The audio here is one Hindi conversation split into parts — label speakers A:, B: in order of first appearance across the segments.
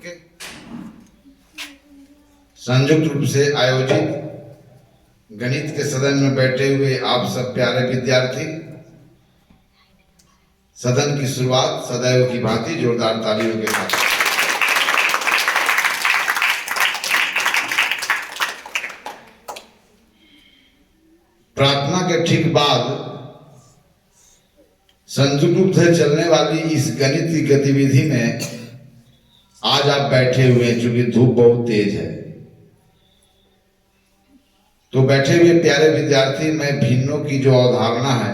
A: ओके। संयुक्त रूप से आयोजित गणित के सदन में बैठे हुए आप सब प्यारे विद्यार्थी, सदन की शुरुआत सदैव की भांति जोरदार तालियों के साथ। प्रार्थना के ठीक बाद संयुक्त रूप से चलने वाली इस गणित की गतिविधि में आज आप बैठे हुए हैं, चूंकि धूप बहुत तेज है, तो बैठे हुए प्यारे विद्यार्थी, मैं भिन्नों की जो अवधारणा है,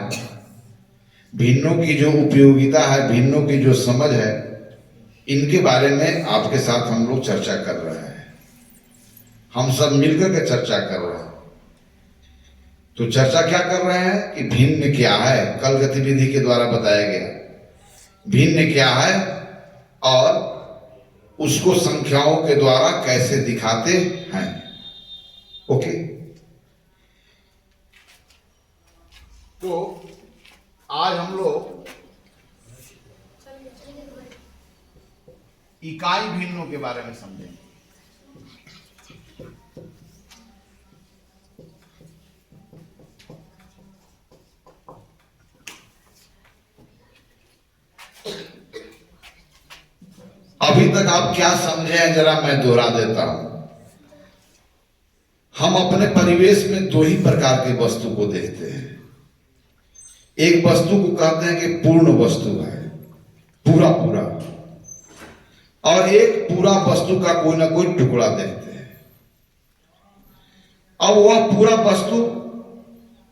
A: भिन्नों की जो उपयोगिता है, भिन्नों की जो समझ है, इनके बारे में आपके साथ हम लोग चर्चा कर रहे हैं। हम सब मिलकर के चर्चा कर रहे हैं। तो चर्चा क्या कर रहे हैं कि भिन्न क्या है, कल गतिविधि के द्वारा बताया गया भिन्न क्या है और उसको संख्याओं के द्वारा कैसे दिखाते हैं। ओके, तो आज हम लोग इकाई भिन्नों के बारे में समझेंगे। अभी तक आप क्या समझे हैं, जरा मैं दोहरा देता हूं। हम अपने परिवेश में दो ही प्रकार के वस्तु को देखते हैं। एक वस्तु को कहते हैं कि पूर्ण वस्तु है, पूरा पूरा, और एक पूरा वस्तु का कोई ना कोई टुकड़ा देखते हैं। अब वह पूरा वस्तु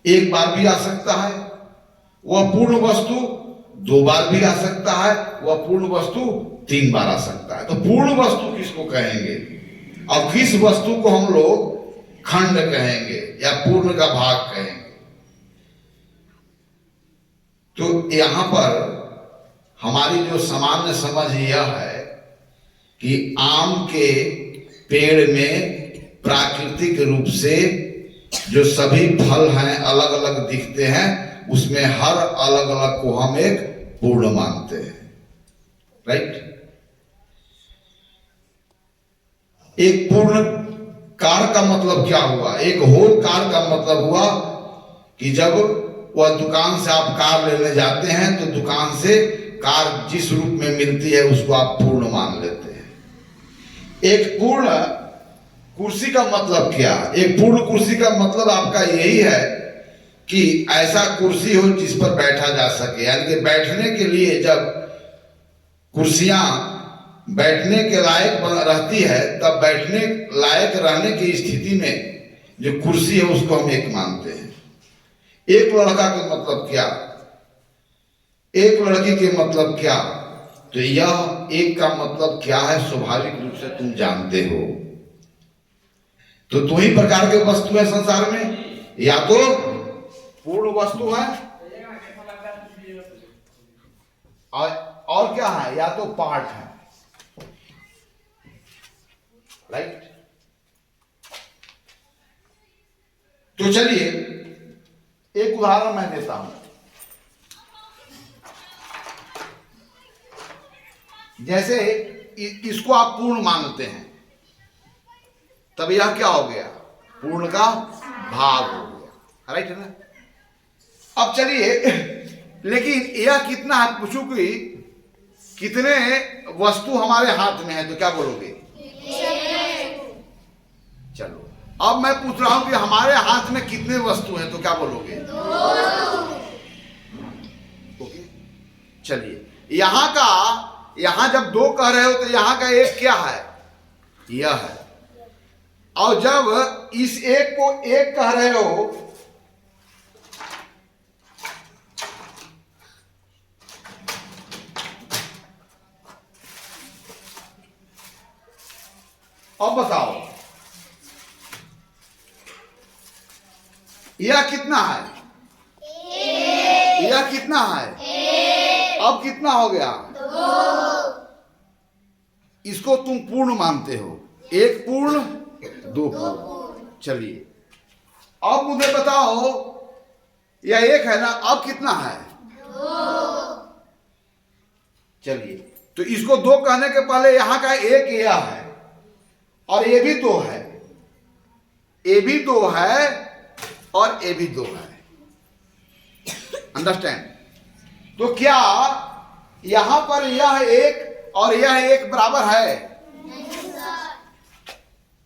A: एक बार भी आ सकता है, वह पूर्ण वस्तु दो बार भी आ सकता है, वह पूर्ण वस्तु तीन बार आ सकता है। तो पूर्ण वस्तु किसको कहेंगे और किस वस्तु को हम लोग खंड कहेंगे या पूर्ण का भाग कहेंगे? तो यहां पर हमारी जो सामान्य समझ यह है कि आम के पेड़ में प्राकृतिक रूप से जो सभी फल हैं अलग अलग दिखते हैं, उसमें हर अलग अलग को हम एक पूर्ण मानते हैं। राइट? एक पूर्ण कार का मतलब क्या हुआ? एक होल कार का मतलब हुआ कि जब वह दुकान से आप कार लेने जाते हैं तो दुकान से कार जिस रूप में मिलती है उसको आप पूर्ण मान लेते हैं। एक पूर्ण कुर्सी का मतलब क्या? एक पूर्ण कुर्सी का मतलब आपका यही है कि ऐसा कुर्सी हो जिस पर बैठा जा सके, यानी कि बैठने के लिए जब कुर्सियां बैठने के लायक रहती है, तब बैठने लायक रहने की स्थिति में जो कुर्सी है उसको हम एक मानते हैं। एक लड़का का मतलब क्या, एक लड़की के मतलब क्या? तो यह एक का मतलब क्या है स्वाभाविक रूप से तुम जानते हो। तो दो ही प्रकार के वस्तु है संसार में, या तो पूर्ण वस्तु है और क्या है, या तो पार्ट है। राइट? तो चलिए एक उदाहरण मैं देता हूं। जैसे इसको आप पूर्ण मानते हैं, तब यह क्या हो गया? पूर्ण का भाग हो गया। राइट है ना? अब चलिए, लेकिन यह कितना है पूछू कि कितने वस्तु हमारे हाथ में है, तो क्या बोलोगे? चलो, अब मैं पूछ रहा हूं कि हमारे हाथ में कितने वस्तु हैं, तो क्या बोलोगे? ओके, चलिए यहां जब दो कह रहे हो तो यहां का एक क्या है? यह है। और जब इस एक को एक कह रहे हो अब बताओ यह कितना है? यह कितना है? अब कितना हो गया? इसको तुम पूर्ण मानते हो, एक पूर्ण दो पूर्ण। चलिए अब मुझे बताओ, यह एक है ना, अब कितना है? चलिए तो इसको दो कहने के पहले यहां का एक यह है और ये भी दो है, ये भी दो है और ये भी दो है। अंडरस्टैंड? तो क्या यहां पर यह एक और यह एक बराबर है?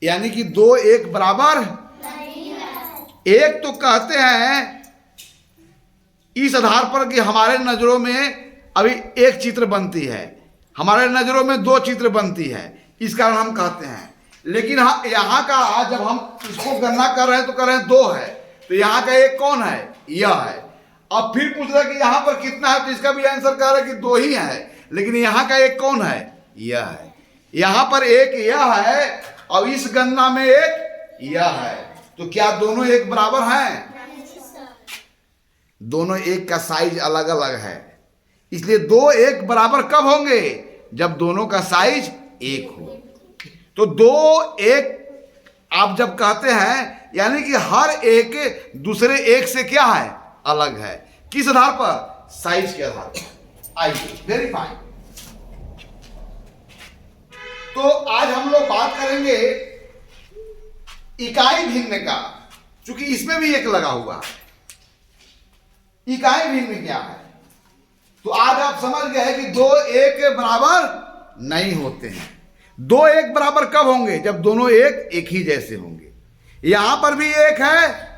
A: यानी कि दो एक बराबर नहीं है। एक तो कहते हैं इस आधार पर कि हमारे नजरों में अभी एक चित्र बनती है, हमारे नजरों में दो चित्र बनती है, इस कारण हम कहते हैं। लेकिन हाँ, यहाँ का जब हम इसको गणना कर रहे हैं तो कर रहे हैं दो है, तो यहाँ का एक कौन है? यह है। अब फिर पूछ रहे कि यहाँ पर कितना है, तो इसका भी आंसर कह रहे कि दो ही है, लेकिन यहाँ का एक कौन है? यह है। यहाँ पर एक यह है और इस गणना में एक यह है, तो क्या दोनों एक बराबर हैं? दोनों एक का साइज अलग अलग है, इसलिए दो एक बराबर कब होंगे? जब दोनों का साइज एक हो। तो दो एक आप जब कहते हैं यानी कि हर एक दूसरे एक से क्या है? अलग है। किस आधार पर? साइज के आधार पर। आइए वेरीफाई। तो आज हम लोग बात करेंगे इकाई भिन्न का, क्योंकि इसमें भी एक लगा हुआ है। इकाई भिन्न क्या है? तो आज आप समझ गए कि दो एक बराबर नहीं होते हैं। दो एक बराबर कब होंगे? जब दोनों एक ही जैसे होंगे। यहां पर भी एक है,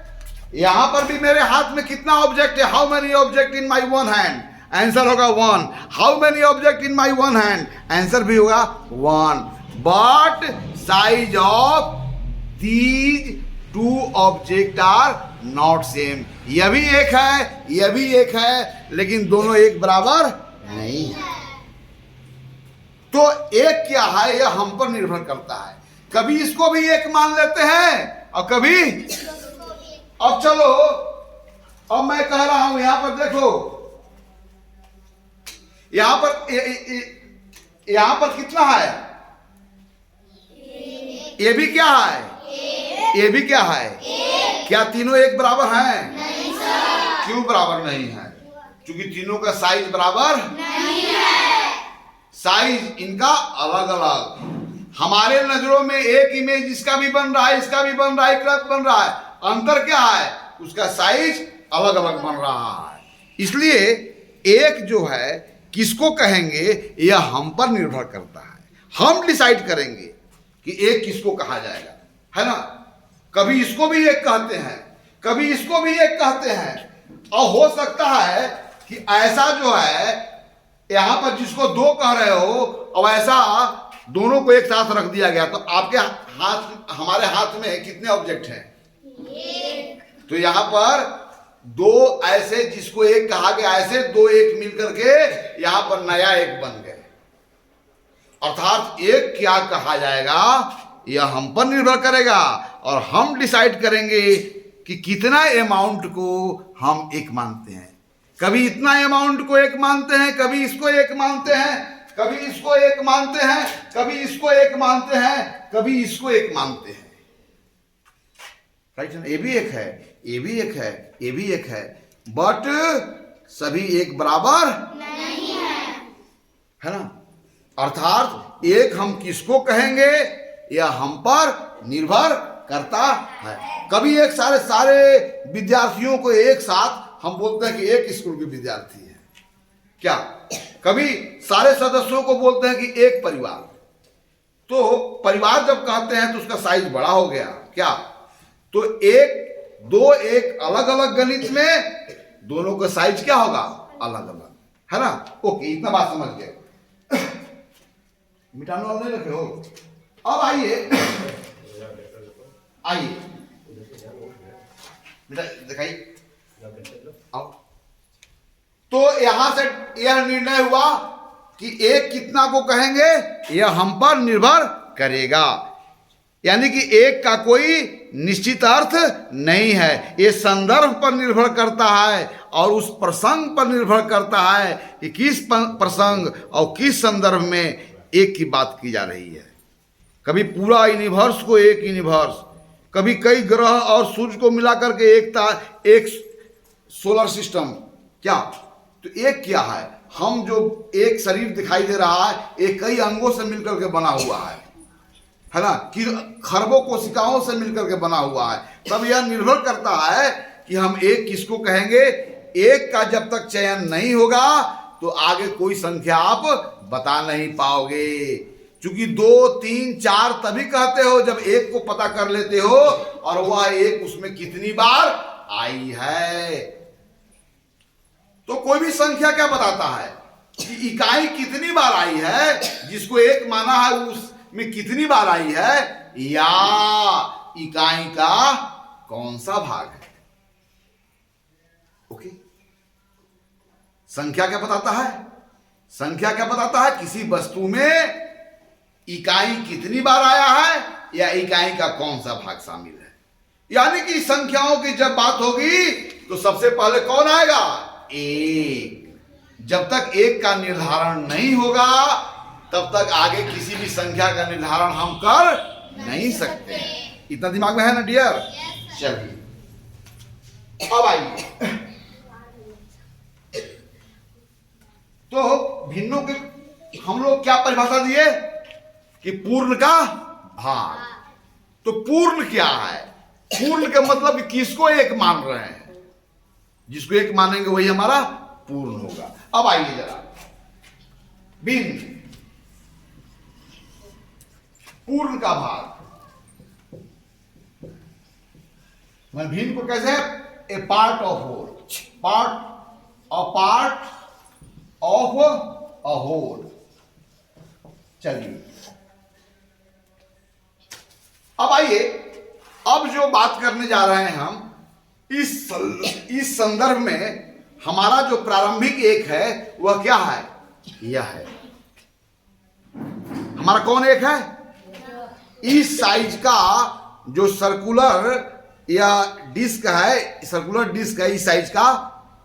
A: यहां पर भी मेरे हाथ में कितना ऑब्जेक्ट है? How many object in my one hand? Answer होगा one. How many object in my one hand? Answer भी होगा one. But size of these two object are not same. यह भी एक है, यह भी एक है, लेकिन दोनों एक बराबर नहीं है। तो एक क्या है यह हम पर निर्भर करता है। कभी इसको भी एक मान लेते हैं और कभी। अब चलो, अब मैं कह रहा हूं यहां पर देखो, यहां पर कितना है? ये भी क्या है? ये भी क्या है? क्या तीनों एक बराबर हैं? नहीं सर। क्यों बराबर नहीं है? क्योंकि तीनों का साइज बराबर नहीं है। साइज इनका अलग अलग। हमारे नजरों में एक इमेज इसका भी बन रहा है, इसका भी बन रहा है, इसका भी बन रहा है। अंतर क्या है? उसका साइज अलग अलग बन रहा है। इसलिए एक जो है किसको कहेंगे यह हम पर निर्भर करता है। हम डिसाइड करेंगे कि एक किसको कहा जाएगा, है ना? कभी इसको भी एक कहते हैं, कभी इसको भी एक कहते हैं। और हो सकता है कि ऐसा जो है यहां पर जिसको दो कह रहे हो और ऐसा दोनों को एक साथ रख दिया गया, तो आपके हाथ हमारे हाथ में कितने ऑब्जेक्ट हैं? तो यहां पर दो ऐसे जिसको एक कहा गया, ऐसे दो एक मिलकर के यहां पर नया एक बन गए। अर्थात एक क्या कहा जाएगा यह हम पर निर्भर करेगा और हम डिसाइड करेंगे कि कितना अमाउंट को हम एक मानते हैं। कभी इतना अमाउंट को एक मानते हैं, कभी इसको एक मानते हैं, कभी इसको एक मानते हैं, कभी इसको एक मानते हैं, कभी इसको एक मानते हैं। राइट? ये भी एक है, ये भी एक है, ये भी एक है, बट सभी एक बराबर नहीं है ना? अर्थात एक हम किसको कहेंगे यह हम पर निर्भर करता है। कभी एक सारे विद्यार्थियों को एक साथ हम बोलते हैं कि एक स्कूल के विद्यार्थी हैं क्या? कभी सारे सदस्यों को बोलते हैं कि एक परिवार। तो परिवार जब कहते हैं तो उसका साइज बड़ा हो गया क्या? तो एक दो एक अलग अलग गणित में दोनों का साइज क्या होगा? अलग अलग, है ना? ओके, इतना बात समझ गए। मिटाने वाला नहीं रखे हो। अब आइए दिखाइए। तो यहां से यह निर्णय हुआ कि एक कितना को कहेंगे यह हम पर निर्भर करेगा। यानी कि एक का कोई निश्चित अर्थ नहीं है, ये संदर्भ पर निर्भर करता है और उस प्रसंग पर निर्भर करता है कि किस प्रसंग और किस संदर्भ में एक की बात की जा रही है। कभी पूरा यूनिवर्स को एक यूनिवर्स, कभी कई ग्रह और सूर्य को मिलाकर के एक सोलर सिस्टम क्या? तो एक क्या है? हम जो एक शरीर दिखाई दे रहा है, ये कई अंगों से मिलकर के बना हुआ है ना, कि खरबों कोशिकाओं से मिलकर के बना हुआ है। तब यह निर्भर करता है कि हम एक किसको कहेंगे। एक का जब तक चयन नहीं होगा तो आगे कोई संख्या आप बता नहीं पाओगे, क्योंकि 2, 3, 4 तभी कहते हो जब एक को पता कर लेते हो और वह एक उसमें कितनी बार आई है। तो कोई भी संख्या क्या बताता है कि इकाई कितनी बार आई है, जिसको एक माना है उसमें कितनी बार आई है, या इकाई का कौन सा भाग है। ओके, संख्या क्या बताता है? संख्या क्या बताता है? किसी वस्तु में इकाई कितनी बार आया है या इकाई का कौन सा भाग शामिल है। यानी कि संख्याओं की जब बात होगी तो सबसे पहले कौन आएगा? एक। जब तक एक का निर्धारण नहीं होगा तब तक आगे किसी भी संख्या का निर्धारण हम कर नहीं सकते। इतना दिमाग में है ना डियर? चलिए अब आइए, तो भिन्नों के हम लोग क्या परिभाषा दिए कि पूर्ण का भाग। तो पूर्ण क्या है? पूर्ण का मतलब कि किसको एक मान रहे हैं, जिसको एक मानेंगे वही हमारा पूर्ण होगा। अब आइए जरा भिन्न, पूर्ण का भाग। मैं भिन्न को कैसे? A part of whole, part of a whole. चलिए अब आइए, अब जो बात करने जा रहे हैं हम इस संदर्भ में, हमारा जो प्रारंभिक एक है वह क्या है? यह है हमारा कौन एक है? इस साइज का जो सर्कुलर या डिस्क है, सर्कुलर डिस्क है इस साइज का,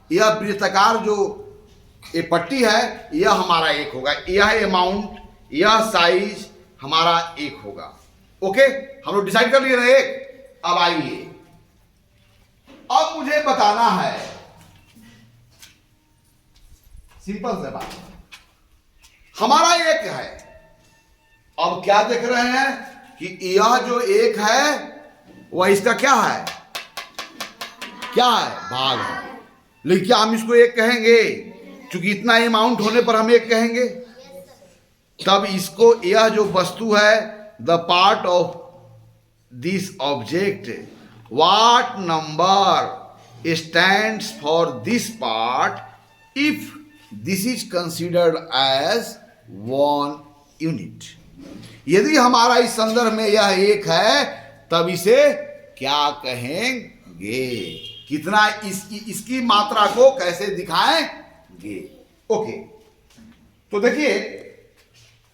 A: यह वृत्ताकार जो ये पट्टी है, यह हमारा एक होगा। यह अमाउंट, यह साइज हमारा एक होगा। ओके, हम लोग डिसाइड कर लिए ना एक। अब आइए, अब मुझे बताना है सिंपल से बात, हमारा एक है। अब क्या देख रहे हैं कि यह जो एक है वह इसका क्या है? क्या है? भाग है। लेकिन क्या हम इसको एक कहेंगे? क्योंकि इतना अमाउंट होने पर हम एक कहेंगे। तब इसको, यह जो वस्तु है, the part of this object, what number stands for this part if this is considered as 1 unit. यदि हमारा इस संदर्भ में यह एक है तब इसे क्या कहेंगे? कितना इसकी मात्रा को कैसे दिखाएंगे? ओके, तो देखिए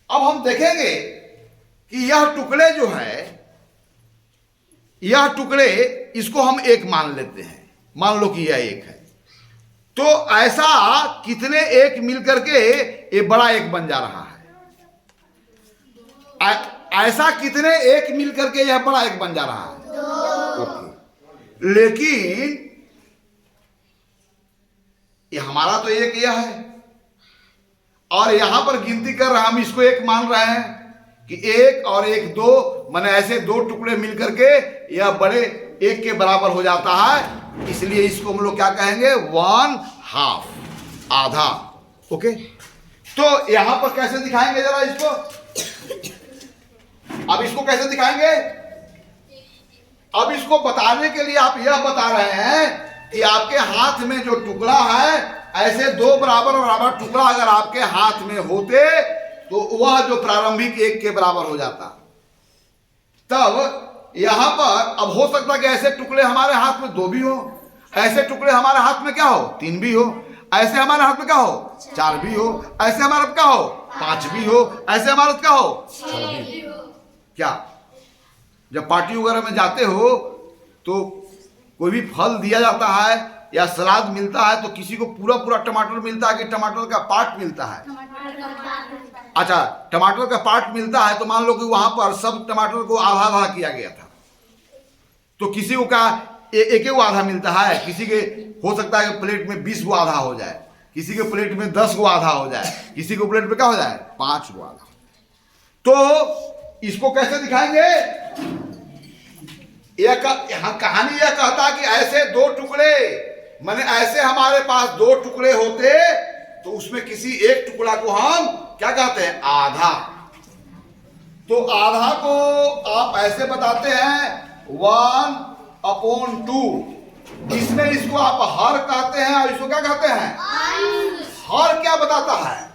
A: अब हम देखेंगे कि यह टुकड़े जो है, यह टुकड़े इसको हम एक मान लेते हैं। मान लो कि यह एक है, तो ऐसा कितने एक मिलकर के ये बड़ा एक बन जा रहा है? ऐसा कितने एक मिलकर के यह बड़ा एक बन जा रहा है? ओके, लेकिन ये हमारा तो एक यह है, और यहां पर गिनती कर रहे हैं, हम इसको एक मान रहे हैं कि 1 और 1 2, माने ऐसे 2 टुकड़े मिलकर के यह बड़े एक के बराबर हो जाता है। इसलिए इसको हम लोग क्या कहेंगे? 1/2, आधा। ओके, तो यहां पर कैसे दिखाएंगे जरा इसको? अब इसको कैसे दिखाएंगे? अब इसको बताने के लिए आप यह बता रहे हैं कि आपके हाथ में जो टुकड़ा है, ऐसे 2 बराबर बराबर टुकड़ा अगर आपके हाथ में होते तो वह जो प्रारंभिक एक के बराबर हो जाता। तब यहां पर अब हो सकता कि ऐसे टुकड़े हमारे हाथ में 2 भी हो, ऐसे टुकड़े हमारे हाथ में क्या हो? 3 भी हो, ऐसे हमारे हाथ में क्या हो? 4 भी हो, ऐसे हमारे क्या हो? 5 भी हो, ऐसे हमारे क्या हो? 6 भी हो। क्या जब पार्टी वगैरह में जाते हो तो कोई भी फल दिया जाता है या सलाद मिलता है तो किसी को पूरा पूरा टमाटर मिलता है कि टमाटर का पार्ट मिलता है? अच्छा, टमाटर का पार्ट मिलता है तो मान लो कि वहां पर सब टमाटर को आधा आधा किया गया था, तो किसी को क्या एक आधा मिलता है, किसी के हो सकता है कि प्लेट में 20 आधा हो जाए। किसी के प्लेट में 10 को आधा हो जाए, किसी को प्लेट में क्या हो जाए 5 को आधा। तो इसको कैसे दिखाएंगे? यहाँ कहानी यह कहता कि ऐसे 2 टुकड़े, माने ऐसे हमारे पास 2 टुकड़े होते तो उसमें किसी एक टुकड़ा को हम क्या कहते हैं? आधा। तो आधा को आप ऐसे बताते हैं 1/2। इसमें इसको आप हर कहते हैं और इसको क्या कहते हैं? हर क्या बताता है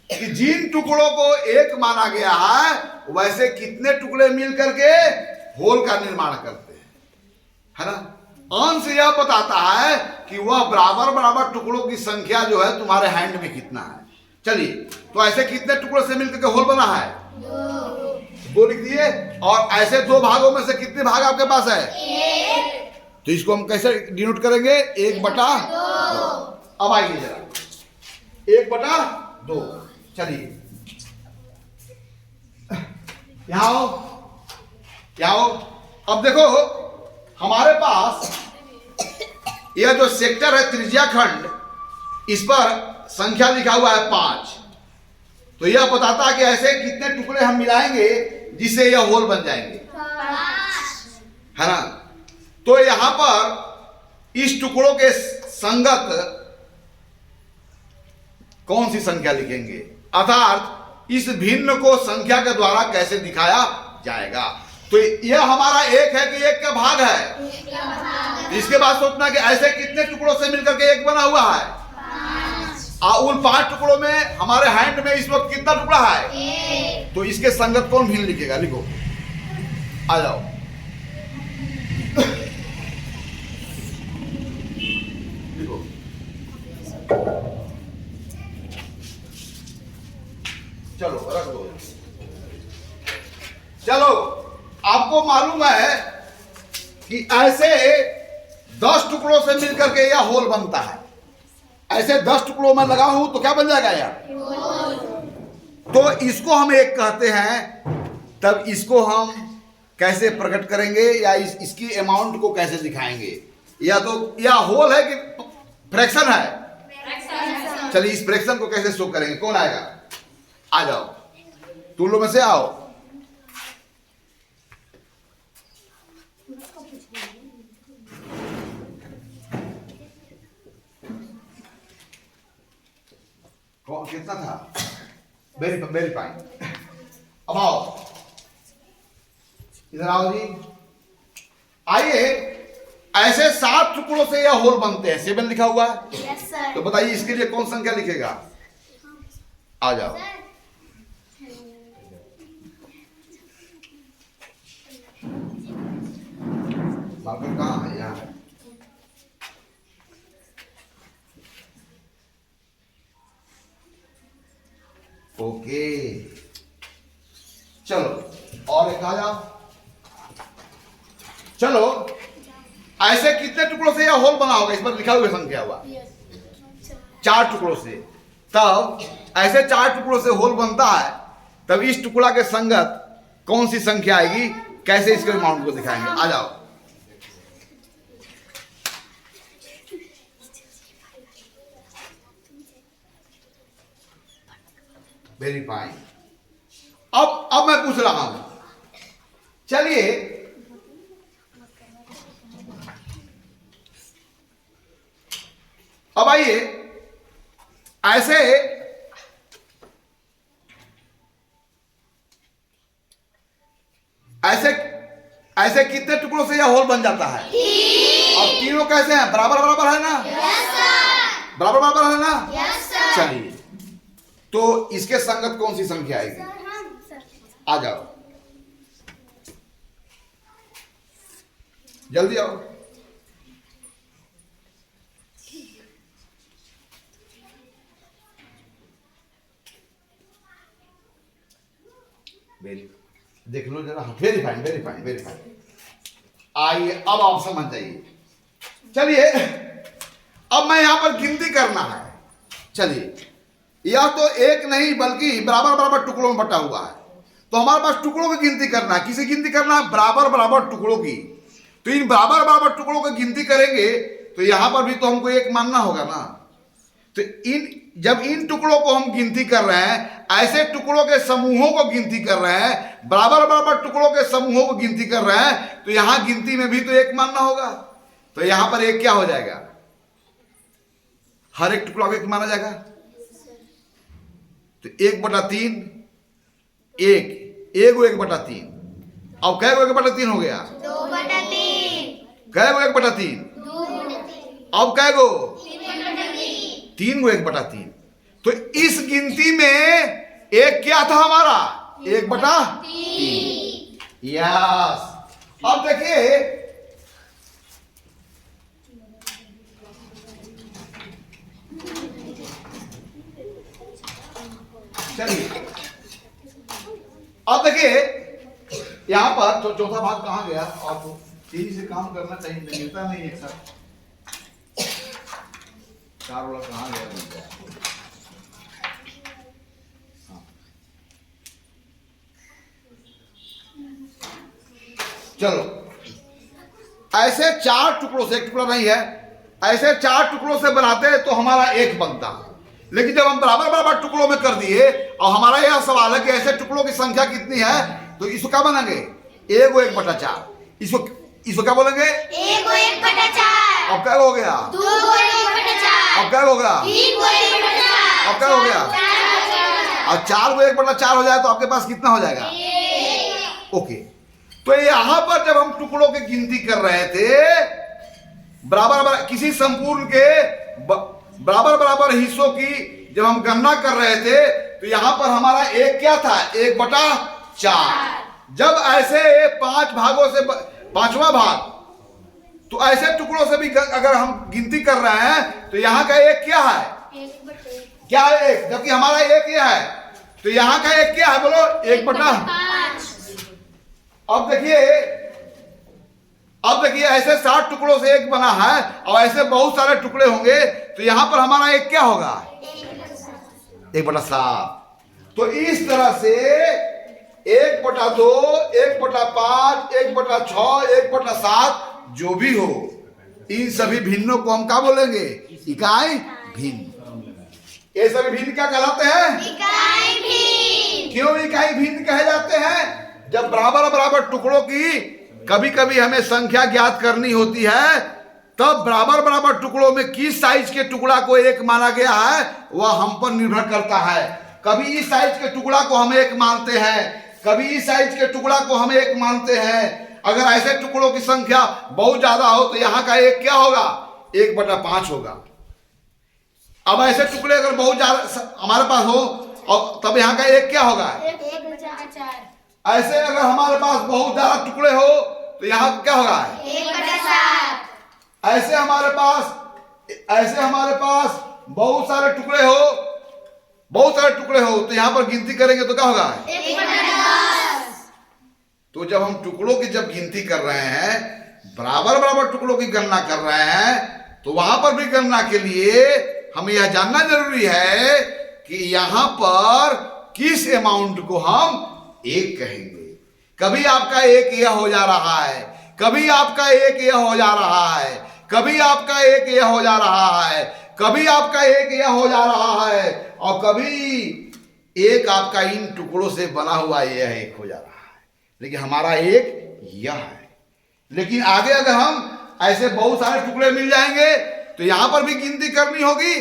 A: कि जिन टुकड़ों को एक माना गया है वैसे कितने टुकड़े मिल करके होल का निर्माण करते हैं, है ना। अंश यह बताता है कि वह बराबर बराबर टुकड़ों की संख्या जो है तुम्हारे हैंड में कितना है। चलिए, तो ऐसे कितने टुकड़ों से मिलकर के होल बना है? 2 लिख दिए। और ऐसे 2 भागों में से कितने भाग आपके पास है? 1। तो इसको हम कैसे डिनोट करेंगे? 1/2। अब आइए जरा 1/2। चलिए यहां आओ, यहाँ आओ। अब देखो हमारे पास यह जो सेक्टर है त्रिज्या खंड, इस पर संख्या लिखा हुआ है 5। तो यह बताता है कि ऐसे कितने टुकड़े हम मिलाएंगे जिससे यह होल बन जाएंगे, 5, है ना। तो यहां पर इस टुकड़ों के संगत कौन सी संख्या लिखेंगे, अर्थात इस भिन्न को संख्या के द्वारा कैसे दिखाया जाएगा। तो यह हमारा 1 है कि 1 का भाग है। इसके बाद सोचना कि ऐसे कितने टुकड़ों से मिलकर के 1 बना हुआ है? 5। उन 5 टुकड़ों में हमारे हैंड में इस वक्त कितना टुकड़ा है? 1। तो इसके संगत कौन भिन्न लिखेगा? लिखो, आ जाओ। लिखो, चलो रख दो। चलो, आपको मालूम है कि ऐसे 10 टुकड़ों से मिलकर के यह होल बनता है। ऐसे 10 टुकड़ों में लगा हूं तो क्या बन जाएगा यार? तो इसको हम 1 कहते हैं। तब इसको हम कैसे प्रकट करेंगे या इसकी अमाउंट को कैसे दिखाएंगे? या तो यह होल है कि फ्रैक्शन है? चलिए इस फ्रैक्शन को कैसे शो करेंगे? कौन आएगा? आ जाओ, तुम लोग में से आओ। कौन कितना था? Very fine. अब आओ, इधर आओ जी। आइए, ऐसे 7 टुकड़ों से यह होल बनते हैं। 7 लिखा हुआ है। yes, तो बताइए इसके लिए कौन संख्या लिखेगा? आ जाओ। मार्कर कहाँ है? यहाँ है। ओके, चलो और एक आ जाओ। चलो, ऐसे कितने टुकड़ों से यह होल बना होगा? इस पर लिखा हुआ संख्या हुआ 4 टुकड़ों से। तब ऐसे 4 टुकड़ों से होल बनता है, तब इस टुकड़ा के संगत कौन सी संख्या आएगी? कैसे इसके अमाउंट को दिखाएंगे? आ जाओ। Very fine. अब मैं पूछ रहा हूं, चलिए अब आइए, ऐसे ऐसे ऐसे कितने टुकड़ों से यह होल बन जाता है? और तीनों कैसे हैं? बराबर बराबर है ना? बराबर बराबर है ना? चलिए, तो इसके संगत कौन सी संख्या आएगी? आ जाओ, जल्दी आओ। देख लो जरा। Very fine, very fine, very fine. आइए, अब आप समझ जाइए। चलिए, अब मैं यहां पर गिनती करना है। चलिए, यह तो एक नहीं बल्कि बराबर बराबर टुकड़ों में बटा हुआ है। तो हमारे पास टुकड़ों की गिनती करना है। किसी गिनती करना है? बराबर बराबर टुकड़ों की। तो इन बराबर बराबर टुकड़ों की गिनती करेंगे तो यहां पर भी तो हमको 1 मानना होगा ना। तो जब इन टुकड़ों को हम गिनती कर रहे हैं, ऐसे टुकड़ों के समूहों को गिनती कर रहे हैं, बराबर बराबर टुकड़ों के समूहों को गिनती कर रहे हैं, तो यहां गिनती में भी तो एक मानना होगा। तो यहां पर एक क्या हो जाएगा, हर एक टुकड़ा को एक माना जाएगा। तो 1/3 एक 1/3। अब कै 1/3 हो गया,
B: 2/3।
A: कै 1/3, अब कै 3 को 1/3। तो इस गिनती में एक क्या था हमारा, 1/3। यस। अब देखिए चलिए, अब देखिए यहां पर तो चौथा भाग कहां गया, और तो तेजी से काम करना चाहिए, मिलता नहीं एक साथ। 4 वाला कहां गया, चलो ऐसे 4 टुकड़ों से, एक टुकड़ा नहीं है, ऐसे 4 टुकड़ों से बनाते तो हमारा एक बनता। लेकिन जब हम बराबर बराबर टुकड़ों में कर दिए, और हमारा यह सवाल है कि ऐसे टुकड़ों की संख्या कितनी है, तो इसको क्या बनेंगे, 1/4। इसको क्या बोलेंगे,
B: 1/4।
A: अब क्या हो गया,
B: 2/4।
A: अब क्या हो गया,
B: 3/4।
A: अब क्या हो गया, और 4 को 1/4 हो जाए तो आपके पास कितना हो जाएगा, ओके। तो यहां पर जब हम टुकड़ों की गिनती कर रहे थे, बराबर बराबर किसी संपूर्ण के बराबर बराबर हिस्सों की जब हम गणना कर रहे थे, तो यहां पर हमारा एक क्या था, 1/4। जब ऐसे 5 भागों से 5वां भाग, तो ऐसे टुकड़ों से भी अगर हम गिनती कर रहे हैं, तो यहां का एक क्या है, क्या है एक, जबकि हमारा एक यह है, तो यहां का एक क्या है, बोलो, 1/5। अब देखिए ऐसे 60 टुकड़ों से एक बना है, और ऐसे बहुत सारे टुकड़े होंगे, तो यहां पर हमारा एक क्या होगा, 1/7। तो इस तरह से 1/2, 1/5, 1/6, 1/7 जो भी हो, इन सभी भिन्नों को हम क्या बोलेंगे, इकाई भिन्न। ये सभी भिन्न क्या कहलाते हैं,
B: इकाई भिन्न।
A: क्यों इकाई भिन्न कहे जाते हैं, जब बराबर बराबर टुकड़ों की कभी कभी हमें संख्या ज्ञात करनी होती है, तब बराबर बराबर टुकड़ों में किस साइज के टुकड़ा को एक माना गया है, वह हम पर निर्भर करता है। कभी इस साइज के टुकड़ा को हम एक मानते हैं, कभी इस साइज के टुकड़ा को हम एक मानते हैं। अगर ऐसे टुकड़ों की संख्या बहुत ज्यादा हो, तो यहाँ का एक क्या होगा, 1/5 होगा। अब ऐसे टुकड़े अगर बहुत ज्यादा हमारे पास हो, और तब यहाँ का एक क्या होगा,
B: 1/4।
A: ऐसे अगर हमारे पास बहुत ज्यादा टुकड़े हो, तो यहाँ क्या होगा,
B: 1/7।
A: ऐसे हमारे पास बहुत सारे टुकड़े हो, तो यहां पर गिनती करेंगे तो क्या होगा,
B: 1/10।
A: तो जब हम टुकड़ों की जब गिनती कर रहे हैं, बराबर बराबर टुकड़ों की गणना कर रहे हैं, तो वहां पर भी गणना के लिए हमें यह जानना जरूरी है कि यहां पर किस अमाउंट को हम एक कहेंगे। कभी आपका एक यह हो जा रहा है, कभी आपका एक यह हो जा रहा है, कभी आपका एक यह हो जा रहा है, कभी आपका एक यह हो जा रहा है, और कभी एक आपका इन टुकड़ों से बना हुआ यह एक हो जा रहा है, लेकिन हमारा एक यह है। लेकिन आगे अगर हम ऐसे बहुत सारे टुकड़े मिल जाएंगे, तो यहां पर भी गिनती करनी होगी,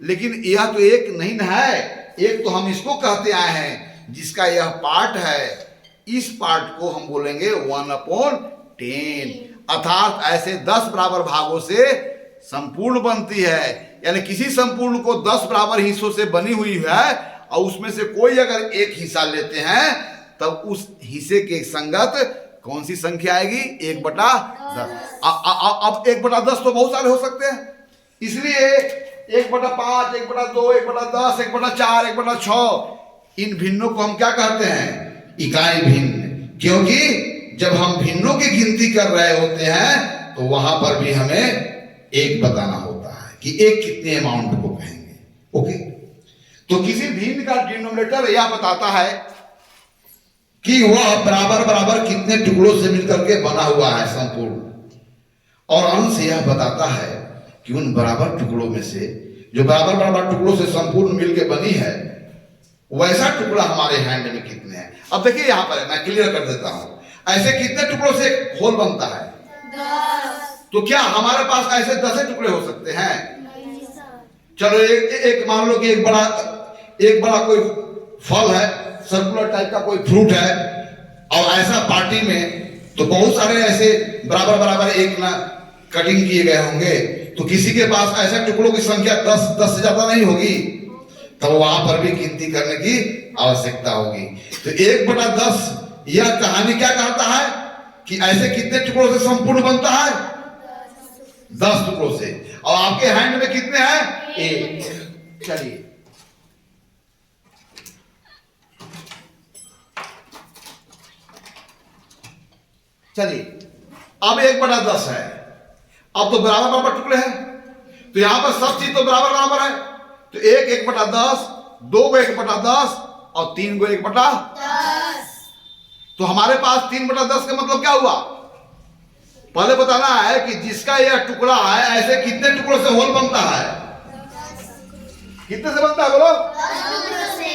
A: लेकिन यह तो एक नहीं ना है। एक तो हम इसको कहते आए हैं जिसका यह पार्ट है, इस पार्ट को हम बोलेंगे 1/10, अर्थात ऐसे 10 बराबर भागों से संपूर्ण बनती है। यानी किसी संपूर्ण को 10 बराबर हिस्सों से बनी हुई है, और उसमें से कोई अगर एक हिस्सा लेते हैं, तब उस हिस्से के संगत कौन सी संख्या आएगी, 1/10। अब 1/10 तो बहुत सारे हो सकते हैं, इसलिए 1/5, 1/2, 1/10, 1/4, 1/6, इन भिन्नों को हम क्या कहते हैं, इकाई भिन्न। क्योंकि जब हम भिन्नों की गिनती कर रहे होते हैं, तो वहां पर भी हमें एक बताना होता है कि एक कितने अमाउंट को कहेंगे, ओके। तो किसी भिन्न का डिनोमिनेटर यह बताता है कि वह बराबर बराबर कितने टुकड़ों से मिलकर के बना हुआ है संपूर्ण, और अंश यह बताता है कि उन बराबर टुकड़ों में से जो बराबर बराबर टुकड़ों से संपूर्ण मिलके बनी है, वैसा टुकड़ा हमारे हैंड में कितने हैं? अब देखिए यहां पर मैं क्लियर कर देता हूं, ऐसे कितने टुकड़ों से होल बनता है?
B: 10।
A: तो क्या हमारे पास ऐसे 10 टुकड़े हो सकते हैं? चलो एक मान लो कि एक बड़ा कोई फल है, सर्कुलर टाइप का कोई फ्रूट है, और ऐसा पार्टी में तो बहुत सारे ऐसे बराबर बराबर एक ना कटिंग किए गए होंगे, तो किसी के पास ऐसे टुकड़ों की संख्या 10 से ज्यादा नहीं होगी, तब वहां पर भी गिनती करने की आवश्यकता होगी। तो 1/10 यह कहानी क्या कहता है कि ऐसे कितने टुकड़ों से संपूर्ण बनता है? 10 टुकड़ों से। और आपके हैंड में कितने हैं? 1। चलिए अब 1/10 है, अब तो बराबर बराबर टुकड़े हैं, तो यहां पर सब चीज तो बराबर बराबर है, तो 1/10, 2/10 और 3/10। तो हमारे पास 3/10 का मतलब क्या हुआ? पहले बताना है कि जिसका यह टुकड़ा है, ऐसे कितने टुकड़ों से होल बनता है? कितने से बनता है बोलो?
B: 10 से।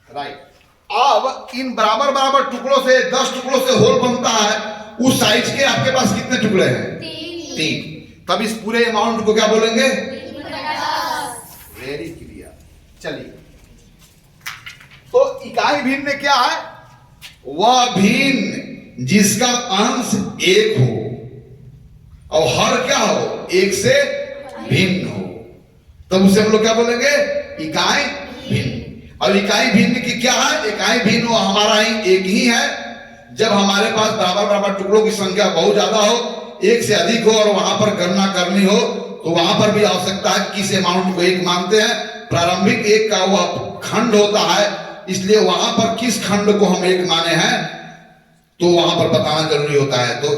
A: राइट। अब इन बराबर बराबर टुकड़ों से 10 टुकड़ों से होल बनता है, उस साइज के आपके पास कितने टुकड़े हैं? 3। तब इस पूरे अमाउंट को क्या बोलेंगे?
B: 3/10।
A: Very clear. चलिए, तो इकाई भिन्न क्या है? वह भिन्न जिसका अंश 1 हो और हर क्या हो? 1 से भिन्न हो, तब उसे हम लोग क्या बोलेंगे? इकाई भिन्न। और इकाई भिन्न की क्या है? इकाई भिन्न वो हमारा ही एक ही है जब हमारे पास बराबर बराबर टुकड़ों की संख्या बहुत ज्यादा हो, 1 से अधिक हो, और वहां पर गणना करनी हो, तो वहां पर भी आवश्यकता है किस अमाउंट को 1 मानते हैं। प्रारंभिक 1 का वह खंड होता है, इसलिए वहां पर किस खंड को हम 1 माने हैं तो वहां पर बताना जरूरी होता है। तो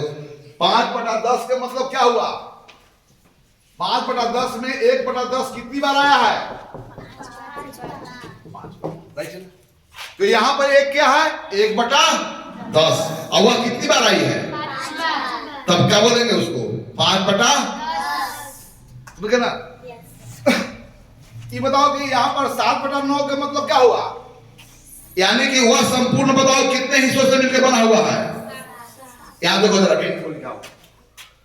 A: 5/10 का मतलब क्या हुआ? 5/10 में 1/10 कितनी बार आया है? 5। तो यहां पर 1 क्या है? 1/10। और वह कितनी बार आई है?
B: 5 बार।
A: तब क्या बोलेंगे उसको? 5/10। ना ये बताओ कि यहाँ पर 7/9 का मतलब क्या हुआ? यानी कि वह संपूर्ण बताओ कितने हिस्सों से मिलकर बना हुआ है? यहां देखो जरा पेन को लिखा हुआ,